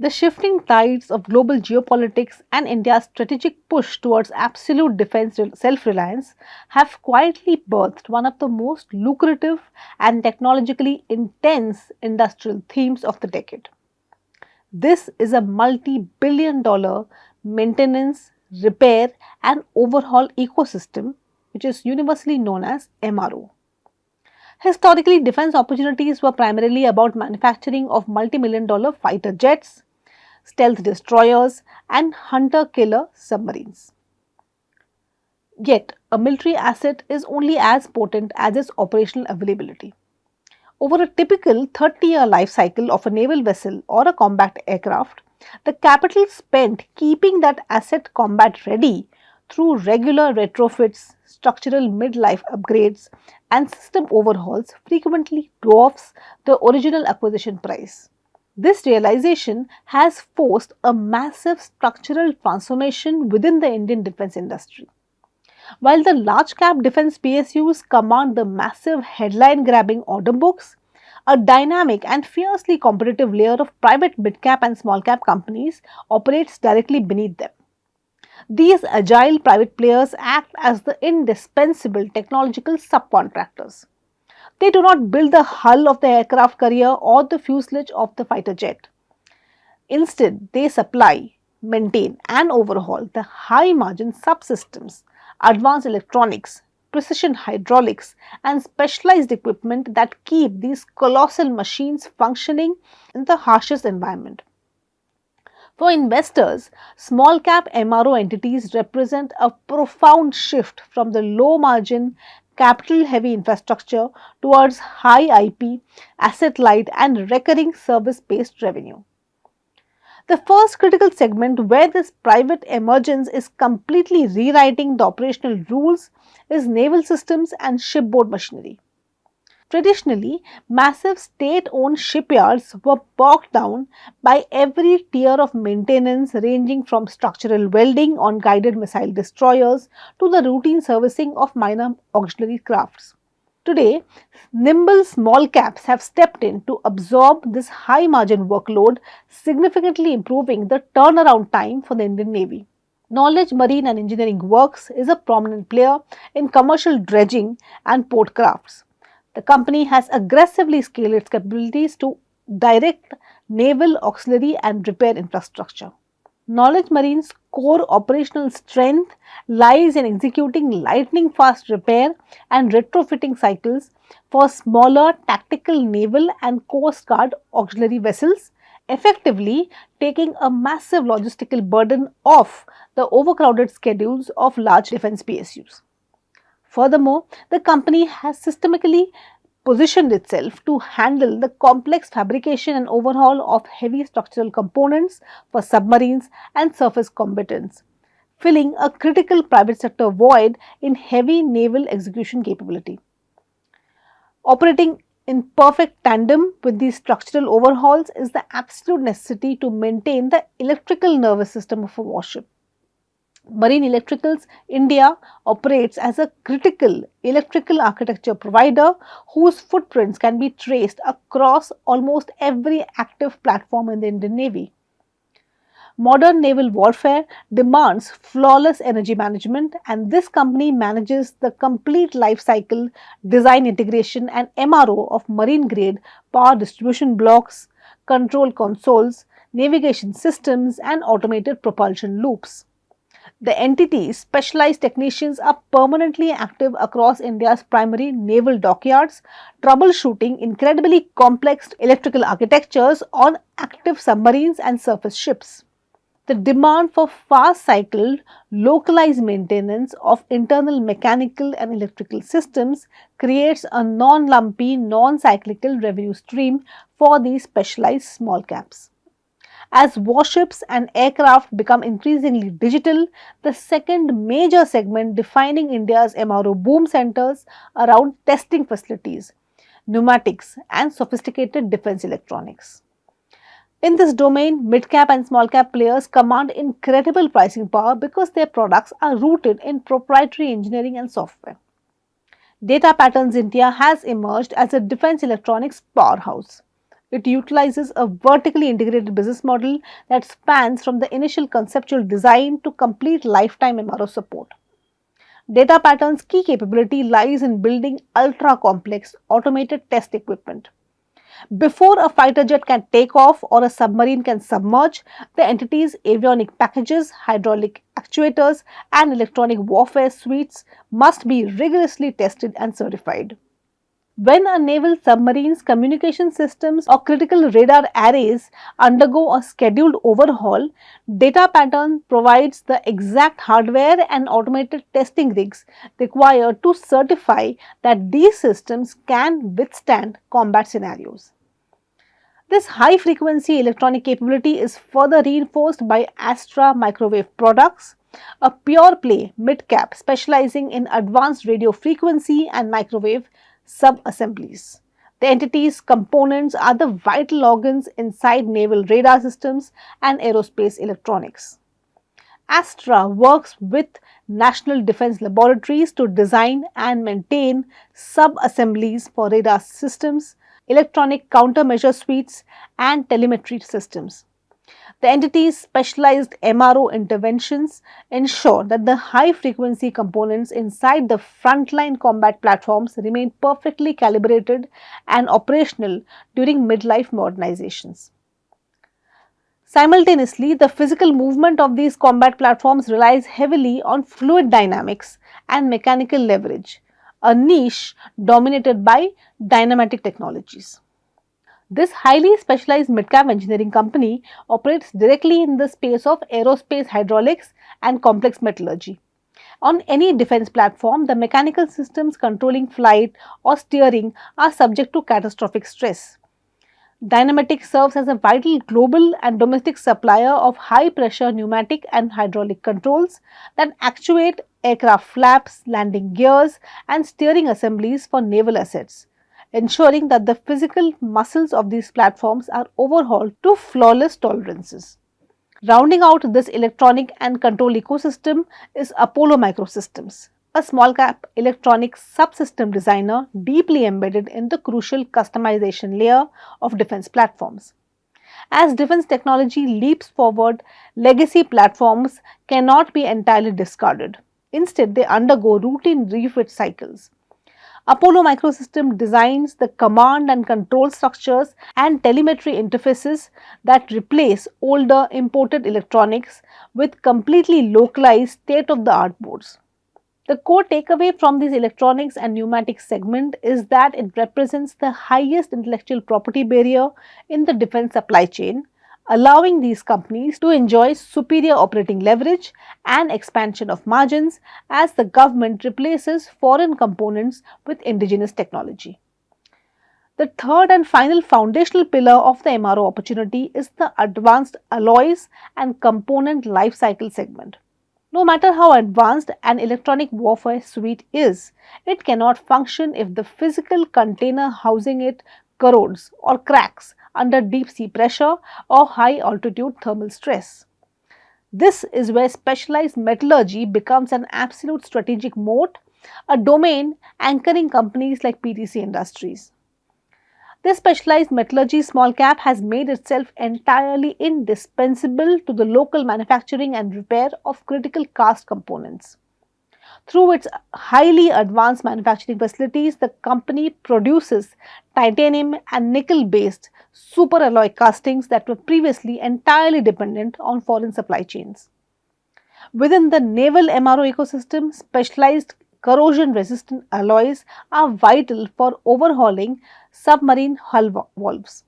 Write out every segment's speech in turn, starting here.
The shifting tides of global geopolitics and India's strategic push towards absolute defense self-reliance have quietly birthed one of the most lucrative and technologically intense industrial themes of the decade. This is a multi-billion dollar maintenance, repair and overhaul ecosystem which is universally known as MRO. Historically, defense opportunities were primarily about manufacturing of multi-million dollar fighter jets, stealth destroyers, and hunter killer submarines. Yet, a military asset is only as potent as its operational availability. Over a typical 30-year life cycle of a naval vessel or a combat aircraft, the capital spent keeping that asset combat ready through regular retrofits, structural mid-life upgrades, and system overhauls frequently dwarfs the original acquisition price. This realization has forced a massive structural transformation within the Indian defense industry. While the large cap defense PSUs command the massive headline grabbing order books, a dynamic and fiercely competitive layer of private mid cap and small cap companies operates directly beneath them. These agile private players act as the indispensable technological subcontractors. They do not build the hull of the aircraft carrier or the fuselage of the fighter jet. Instead, they supply, maintain, and overhaul the high margin subsystems, advanced electronics, precision hydraulics, and specialized equipment that keep these colossal machines functioning in the harshest environment. For investors, small cap MRO entities represent a profound shift from the low margin, capital heavy infrastructure towards high IP, asset light, and recurring service based revenue. The first critical segment where this private emergence is completely rewriting the operational rules is naval systems and shipboard machinery. Traditionally, massive state-owned shipyards were bogged down by every tier of maintenance ranging from structural welding on guided missile destroyers to the routine servicing of minor auxiliary crafts. Today, nimble small caps have stepped in to absorb this high margin workload, significantly improving the turnaround time for the Indian Navy. Knowledge Marine and Engineering Works is a prominent player in commercial dredging and port crafts. The company has aggressively scaled its capabilities to direct naval auxiliary and repair infrastructure. Knowledge Marine's core operational strength lies in executing lightning fast repair and retrofitting cycles for smaller tactical naval and coast guard auxiliary vessels, effectively taking a massive logistical burden off the overcrowded schedules of large defense PSUs. Furthermore, the company has systematically positioned itself to handle the complex fabrication and overhaul of heavy structural components for submarines and surface combatants, filling a critical private sector void in heavy naval execution capability. Operating in perfect tandem with these structural overhauls is the absolute necessity to maintain the electrical nervous system of a warship. Marine Electricals India operates as a critical electrical architecture provider whose footprints can be traced across almost every active platform in the Indian Navy. Modern naval warfare demands flawless energy management, and this company manages the complete life cycle, design integration and MRO of marine grade power distribution blocks, control consoles, navigation systems and automated propulsion loops. The entity's specialized technicians are permanently active across India's primary naval dockyards, troubleshooting incredibly complex electrical architectures on active submarines and surface ships. The demand for fast cycled, localized maintenance of internal mechanical and electrical systems creates a non lumpy, non cyclical revenue stream for these specialized small caps. As warships and aircraft become increasingly digital, the second major segment defining India's MRO boom centers around testing facilities, pneumatics, and sophisticated defense electronics. In this domain, mid-cap and small-cap players command incredible pricing power because their products are rooted in proprietary engineering and software. Data Patterns India has emerged as a defense electronics powerhouse. It utilizes a vertically integrated business model that spans from the initial conceptual design to complete lifetime MRO support. Data Pattern's key capability lies in building ultra complex automated test equipment. Before a fighter jet can take off or a submarine can submerge, the entity's avionic packages, hydraulic actuators, and electronic warfare suites must be rigorously tested and certified. When a naval submarine's communication systems or critical radar arrays undergo a scheduled overhaul, Data Pattern provides the exact hardware and automated testing rigs required to certify that these systems can withstand combat scenarios. This high frequency electronic capability is further reinforced by Astra Microwave Products, a pure play mid-cap specializing in advanced radio frequency and microwave sub-assemblies. The entity's components are the vital organs inside naval radar systems and aerospace electronics. Astra works with national defense laboratories to design and maintain sub-assemblies for radar systems, electronic countermeasure suites, and telemetry systems. The entity's specialized MRO interventions ensure that the high frequency components inside the frontline combat platforms remain perfectly calibrated and operational during midlife modernizations. Simultaneously, the physical movement of these combat platforms relies heavily on fluid dynamics and mechanical leverage, a niche dominated by dynamatic technologies. This highly specialized mid-cap engineering company operates directly in the space of aerospace hydraulics and complex metallurgy. On any defense platform, the mechanical systems controlling flight or steering are subject to catastrophic stress. Dynamatic serves as a vital global and domestic supplier of high-pressure pneumatic and hydraulic controls that actuate aircraft flaps, landing gears, and steering assemblies for naval assets, ensuring that the physical muscles of these platforms are overhauled to flawless tolerances. Rounding out this electronic and control ecosystem is Apollo Microsystems, a small cap electronic subsystem designer deeply embedded in the crucial customization layer of defense platforms. As defense technology leaps forward, legacy platforms cannot be entirely discarded. Instead, they undergo routine refit cycles. Apollo Microsystem designs the command and control structures and telemetry interfaces that replace older imported electronics with completely localized state-of-the-art boards. The core takeaway from this electronics and pneumatics segment is that it represents the highest intellectual property barrier in the defense supply chain, allowing these companies to enjoy superior operating leverage and expansion of margins as the government replaces foreign components with indigenous technology. The third and final foundational pillar of the MRO opportunity is the advanced alloys and component lifecycle segment. No matter how advanced an electronic warfare suite is, it cannot function if the physical container housing it corrodes or cracks under deep sea pressure or high altitude thermal stress. This is where specialized metallurgy becomes an absolute strategic moat, a domain anchoring companies like PTC Industries. This specialized metallurgy small cap has made itself entirely indispensable to the local manufacturing and repair of critical cast components. Through its highly advanced manufacturing facilities, the company produces titanium and nickel-based superalloy castings that were previously entirely dependent on foreign supply chains. Within the naval MRO ecosystem, specialized corrosion-resistant alloys are vital for overhauling submarine hull valves.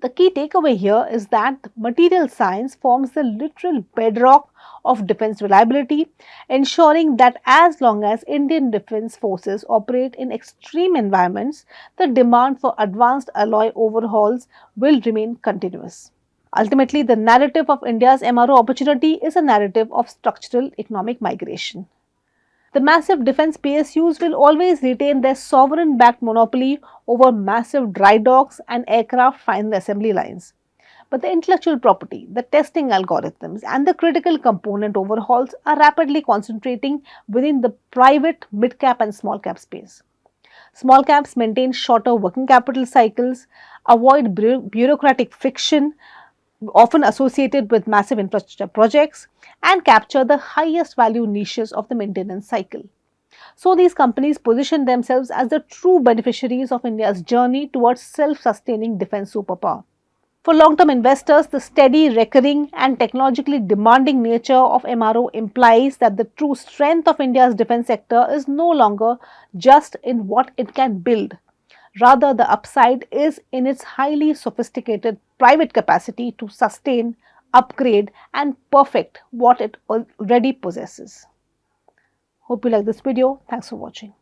The key takeaway here is that material science forms the literal bedrock of defense reliability, ensuring that as long as Indian defense forces operate in extreme environments, the demand for advanced alloy overhauls will remain continuous. Ultimately, the narrative of India's MRO opportunity is a narrative of structural economic migration. The massive defense PSUs will always retain their sovereign-backed monopoly over massive dry docks and aircraft final assembly lines. But the intellectual property, the testing algorithms, and the critical component overhauls are rapidly concentrating within the private mid-cap and small-cap space. Small caps maintain shorter working capital cycles, avoid bureaucratic friction often associated with massive infrastructure projects, and capture the highest value niches of the maintenance cycle. So, these companies position themselves as the true beneficiaries of India's journey towards self sustaining defense superpower. For long term investors, the steady, recurring, and technologically demanding nature of MRO implies that the true strength of India's defense sector is no longer just in what it can build. Rather, the upside is in its highly sophisticated private capacity to sustain, upgrade, and perfect what it already possesses. Hope you like this video. Thanks for watching.